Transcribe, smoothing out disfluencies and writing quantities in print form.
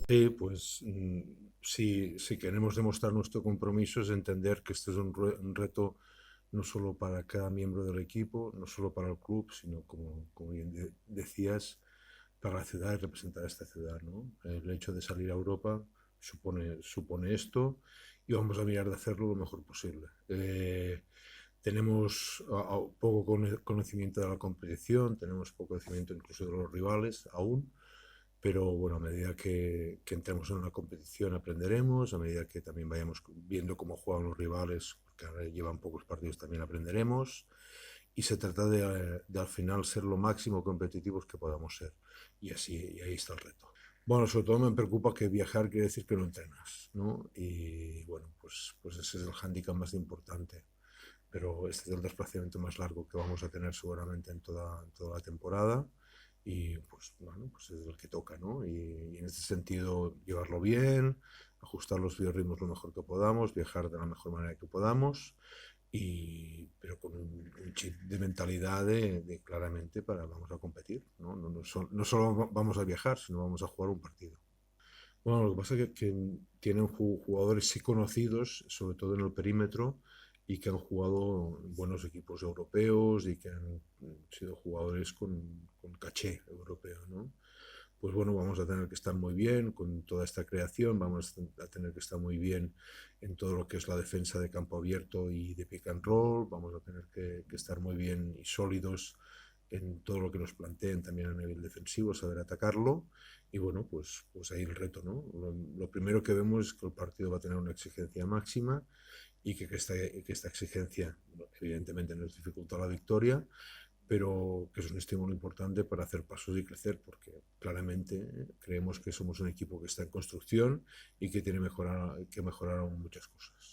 Sí, pues si queremos demostrar nuestro compromiso es entender que este es un reto no solo para cada miembro del equipo, no solo para el club, sino como bien decías, para la ciudad y representar a esta ciudad, ¿no? El hecho de salir a Europa supone esto y vamos a mirar de hacerlo lo mejor posible. Tenemos poco conocimiento de la competición, tenemos poco conocimiento incluso de los rivales aún, pero bueno, a medida que entremos en una competición aprenderemos, a medida que también vayamos viendo cómo juegan los rivales, porque ahora llevan pocos partidos, también aprenderemos. Y se trata de al final ser lo máximo competitivos que podamos ser. Y ahí está el reto. Bueno, sobre todo me preocupa que viajar quiere decir que no entrenas, ¿no? Y bueno, pues ese es el hándicap más importante. Pero este es el desplazamiento más largo que vamos a tener seguramente en toda la temporada y pues bueno, pues es el que toca, ¿no? Y en este sentido llevarlo bien, ajustar los biorritmos lo mejor que podamos, viajar de la mejor manera que podamos, pero con un chip de mentalidad de claramente para vamos a competir, ¿no? No solo vamos a viajar, sino vamos a jugar un partido. Bueno, lo que pasa es que tienen jugadores sí conocidos, sobre todo en el perímetro, y que han jugado en buenos equipos europeos y que han sido jugadores con caché europeo, ¿no? Pues bueno, vamos a tener que estar muy bien con toda esta creación, vamos a tener que estar muy bien en todo lo que es la defensa de campo abierto y de pick and roll, vamos a tener que estar muy bien y sólidos en todo lo que nos planteen también a nivel defensivo, saber atacarlo. Y bueno, pues ahí el reto, ¿no? Lo primero que vemos es que el partido va a tener una exigencia máxima y que esta exigencia, evidentemente, nos dificulta la victoria, pero que es un estímulo importante para hacer pasos y crecer, porque claramente creemos que somos un equipo que está en construcción y que tiene que mejorar aún muchas cosas.